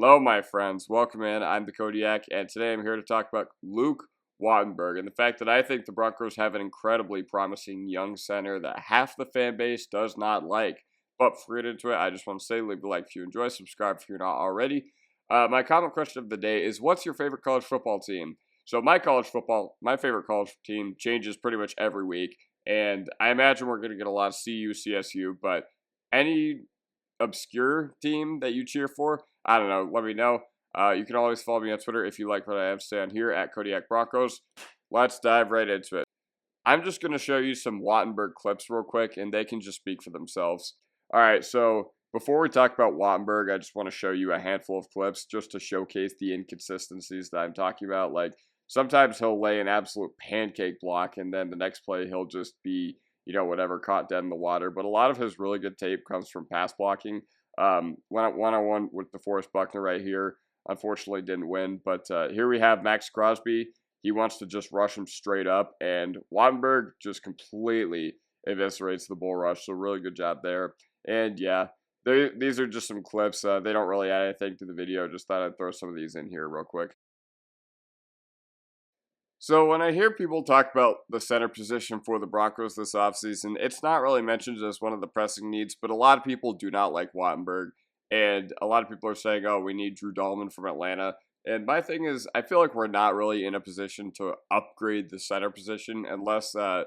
Hello, my friends. Welcome in. I'm the Kodiak, and today I'm here to talk about Luke Wattenberg and the fact that I think the Broncos have an incredibly promising young center that half the fan base does not like. But before we get into it, I just want to say leave a like if you enjoy, subscribe if you're not already. My comment question of the day is, what's your favorite college football team? So my favorite college team changes pretty much every week, and I imagine we're going to get a lot of CU, CSU, but any obscure team that you cheer for, I don't know, let me know. You can always follow me on Twitter if you like what I have to say on here at Kodiak Broncos. Let's dive right into it. I'm just going to show you some Wattenberg clips real quick, and they can just speak for themselves. All right, so before we talk about Wattenberg, I just want to show you a handful of clips just to showcase the inconsistencies that I'm talking about. Like, sometimes he'll lay an absolute pancake block, and then the next play he'll just be, whatever, caught dead in the water. But a lot of his really good tape comes from pass blocking. One-on-one with DeForest Buckner right here. Unfortunately, didn't win. But here we have Max Crosby. He wants to just rush him straight up, and Wattenberg just completely eviscerates the bull rush. So really good job there. And yeah, these are just some clips. They don't really add anything to the video. Just thought I'd throw some of these in here real quick. So when I hear people talk about the center position for the Broncos this offseason, it's not really mentioned as one of the pressing needs, but a lot of people do not like Wattenberg. And a lot of people are saying, oh, we need Drew Dahlman from Atlanta. And my thing is, I feel like we're not really in a position to upgrade the center position unless, the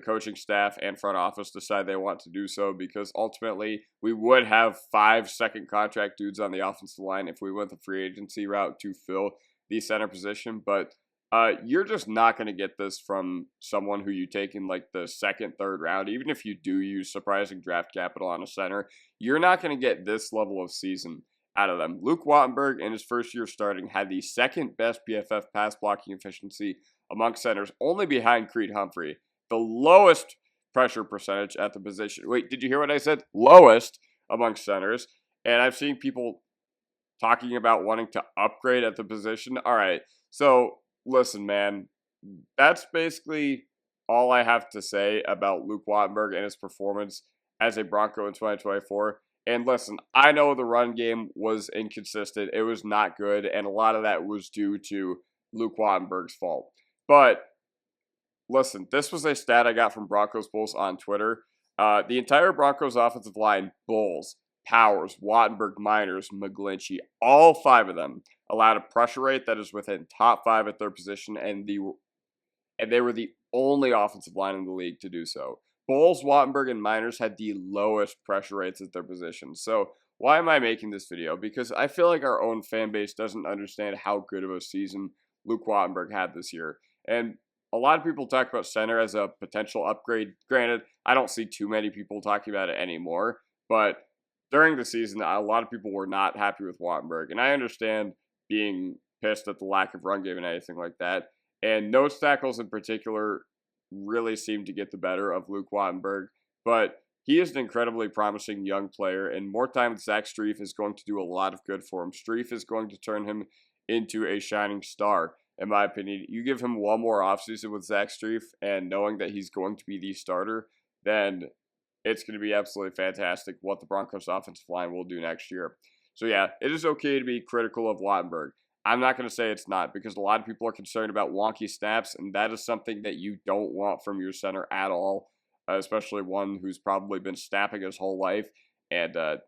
coaching staff and front office decide they want to do so, because ultimately we would have 5 second contract dudes on the offensive line if we went the free agency route to fill the center position. But you're just not going to get this from someone who you take in like the second, third round. Even if you do use surprising draft capital on a center, you're not going to get this level of season out of them. Luke Wattenberg, in his first year starting, had the second best PFF pass blocking efficiency among centers, only behind Creed Humphrey. The lowest pressure percentage at the position. Wait, did you hear what I said? Lowest among centers. And I've seen people talking about wanting to upgrade at the position. All right, so listen, man, that's basically all I have to say about Luke Wattenberg and his performance as a Bronco in 2024. And listen, I know the run game was inconsistent. It was not good, and a lot of that was due to Luke Wattenberg's fault. But listen, this was a stat I got from Broncos Bulls on Twitter. The entire Broncos offensive line, Bulls, Powers, Wattenberg, Miners, McGlinchey, all 5 of them allowed a pressure rate that is within top 5 at their position, and they were the only offensive line in the league to do so. Bulls, Wattenberg, and Miners had the lowest pressure rates at their positions. So why am I making this video? Because I feel like our own fan base doesn't understand how good of a season Luke Wattenberg had this year. And a lot of people talk about center as a potential upgrade. Granted, I don't see too many people talking about it anymore, but during the season, a lot of people were not happy with Wattenberg, and I understand being pissed at the lack of run game and anything like that. And nose tackles in particular really seem to get the better of Luke Wattenberg, but he is an incredibly promising young player, and more time with Zach Strief is going to do a lot of good for him. Strief is going to turn him into a shining star, in my opinion. You give him one more offseason with Zach Strief, and knowing that he's going to be the starter, then it's going to be absolutely fantastic what the Broncos offensive line will do next year. So yeah, it is okay to be critical of Wattenberg. I'm not going to say it's not, because a lot of people are concerned about wonky snaps, and that is something that you don't want from your center at all, especially one who's probably been snapping his whole life. And, a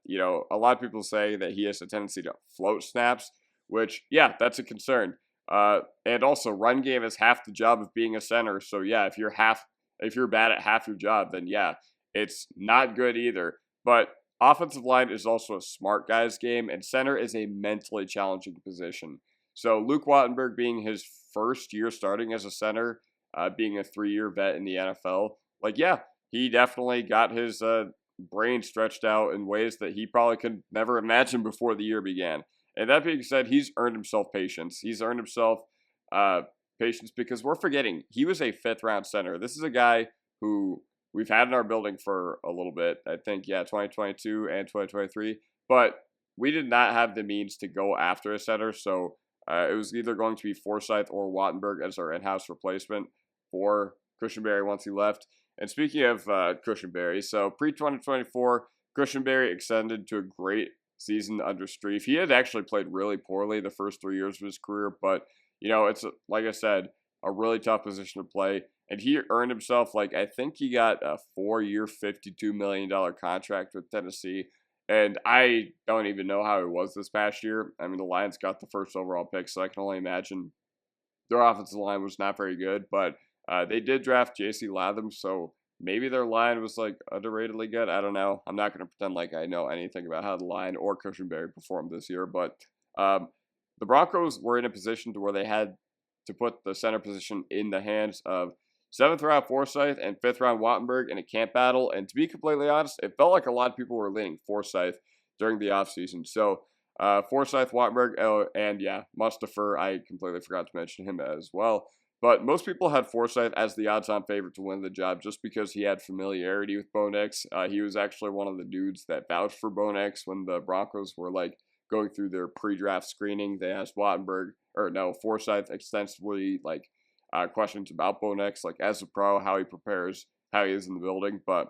lot of people say that he has a tendency to float snaps, which, yeah, that's a concern. And also, run game is half the job of being a center. So yeah, if you're bad at half your job, then yeah, it's not good either. But offensive line is also a smart guy's game, and center is a mentally challenging position. So Luke Wattenberg being his first year starting as a center, being a 3-year vet in the NFL, he definitely got his brain stretched out in ways that he probably could never imagine before the year began. And that being said, he's earned himself patience. He's earned himself patience, because we're forgetting he was a 5th-round center. This is a guy who we've had in our building for a little bit. I think, 2022 and 2023. But we did not have the means to go after a center, so it was either going to be Forsyth or Wattenberg as our in-house replacement for Cushenberry once he left. And speaking of Cushenberry, so pre-2024, Cushenberry extended to a great season under Streif. He had actually played really poorly the first 3 years of his career, but it's like I said, a really tough position to play. And he earned himself, like, I think he got a 4-year, $52 million contract with Tennessee. And I don't even know how it was this past year. I mean, the Lions got the first overall pick, so I can only imagine their offensive line was not very good. But they did draft J.C. Latham, so maybe their line was, like, underratedly good. I don't know. I'm not going to pretend like I know anything about how the line or Cushenberry performed this year. But the Broncos were in a position to where they had to put the center position in the hands of 7th round Forsyth and 5th round Wattenberg in a camp battle. And to be completely honest, it felt like a lot of people were leaning Forsyth during the offseason. So Forsyth, Wattenberg, and yeah, Mustafer, I completely forgot to mention him as well. But most people had Forsyth as the odds-on favorite to win the job just because he had familiarity with Bo Nix. He was actually one of the dudes that vouched for Bo Nix when the Broncos were like going through their pre-draft screening. They asked Forsyth extensively, like, questions about Bo Nix, like as a pro, how he prepares, how he is in the building. But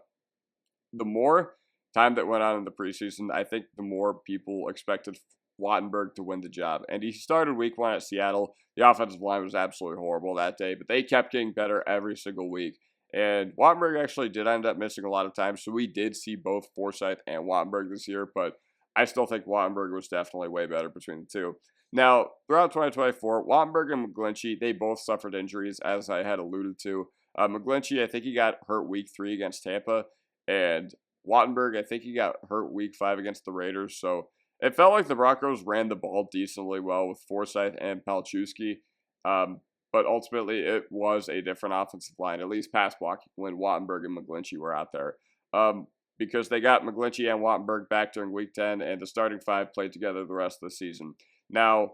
the more time that went on in the preseason, I think the more people expected Wattenberg to win the job. And he started week 1 at Seattle. The offensive line was absolutely horrible that day, but they kept getting better every single week. And Wattenberg actually did end up missing a lot of time, so we did see both Forsyth and Wattenberg this year, but I still think Wattenberg was definitely way better between the two. Now, throughout 2024, Wattenberg and McGlinchey, they both suffered injuries, as I had alluded to. McGlinchey, I think he got hurt week 3 against Tampa, and Wattenberg, I think he got hurt week 5 against the Raiders. So it felt like the Broncos ran the ball decently well with Forsyth and Palczewski, but ultimately it was a different offensive line, at least pass blocking, when Wattenberg and McGlinchey were out there. Because they got McGlinchey and Wattenberg back during week 10, and the starting 5 played together the rest of the season. Now,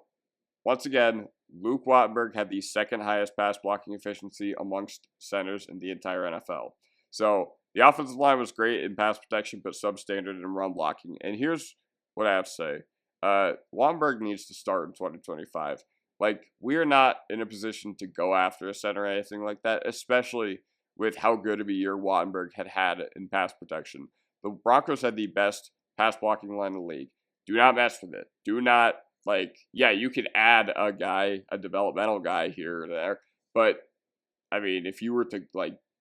once again, Luke Wattenberg had the second highest pass blocking efficiency amongst centers in the entire NFL. So the offensive line was great in pass protection, but substandard in run blocking. And here's what I have to say. Wattenberg needs to start in 2025. Like, we are not in a position to go after a center or anything like that, especially with how good of a year Wattenberg had in pass protection. The Broncos had the best pass blocking line in the league. Do not mess with it. Do not, you could add a developmental guy here or there, but, I mean, if you were to,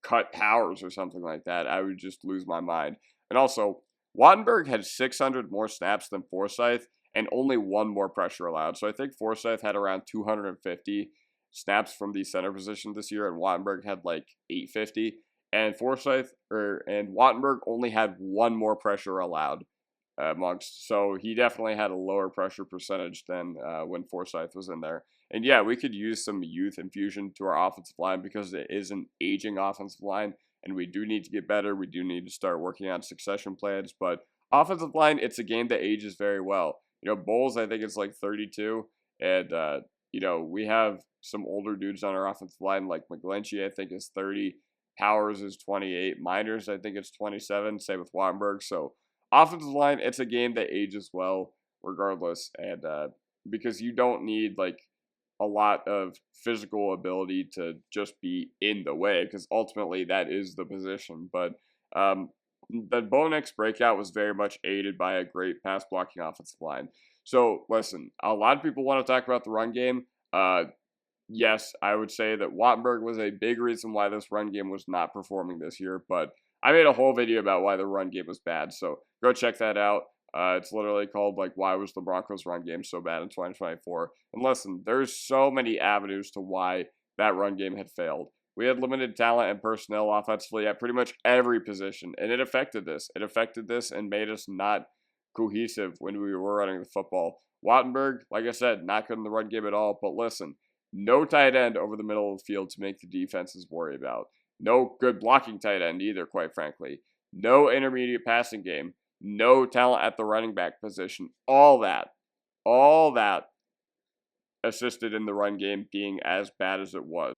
cut Powers or something like that, I would just lose my mind. And also, Wattenberg had 600 more snaps than Forsyth and only 1 more pressure allowed. So I think Forsyth had around 250 snaps from the center position this year, and Wattenberg had 850. And Wattenberg only had 1 more pressure allowed amongst. So he definitely had a lower pressure percentage than when Forsyth was in there. And yeah, we could use some youth infusion to our offensive line because it is an aging offensive line, and we do need to get better. We do need to start working on succession plans. But offensive line, it's a game that ages very well. Bowles, I think it's 32, and we have some older dudes on our offensive line, like McGlinchey, I think is 30. Powers is 28. Miners, I think it's 27. Same with Wattenberg. So offensive line, it's a game that ages well regardless. And because you don't need a lot of physical ability to just be in the way, because ultimately that is the position. But the Bo Nix breakout was very much aided by a great pass blocking offensive line. So listen, a lot of people want to talk about the run game. Yes, I would say that Wattenberg was a big reason why this run game was not performing this year, but I made a whole video about why the run game was bad, so go check that out. It's literally called, why was the Broncos run game so bad in 2024? And listen, there's so many avenues to why that run game had failed. We had limited talent and personnel offensively at pretty much every position, and it affected this. It affected this and made us not cohesive when we were running the football. Wattenberg, like I said, not good in the run game at all, but listen, no tight end over the middle of the field to make the defenses worry about. No good blocking tight end either, quite frankly. No intermediate passing game. No talent at the running back position. All that assisted in the run game being as bad as it was.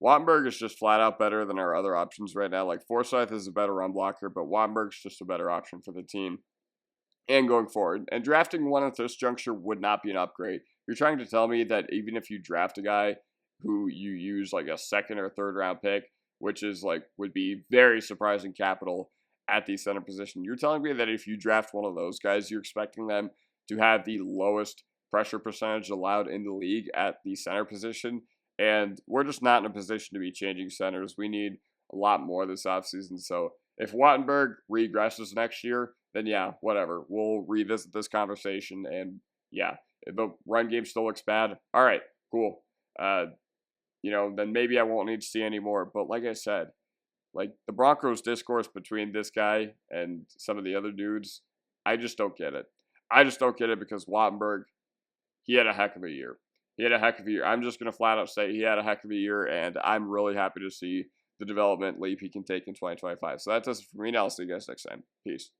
Wattenberg is just flat out better than our other options right now. Forsyth is a better run blocker, but Wattenberg's just a better option for the team and going forward. And drafting one at this juncture would not be an upgrade. You're trying to tell me that even if you draft a guy who you use a second or third round pick, which is would be very surprising capital at the center position. You're telling me that if you draft one of those guys, you're expecting them to have the lowest pressure percentage allowed in the league at the center position. And we're just not in a position to be changing centers. We need a lot more this offseason. So if Wattenberg regresses next year, then yeah, whatever. We'll revisit this conversation. And yeah, if the run game still looks bad, all right, cool. Then maybe I won't need to see any more. But like I said, like the Broncos discourse between this guy and some of the other dudes, I just don't get it. I just don't get it because Wattenberg, he had a heck of a year. He had a heck of a year. I'm just going to flat out say he had a heck of a year, and I'm really happy to see the development leap he can take in 2025. So that does it for me now. I'll see you guys next time. Peace.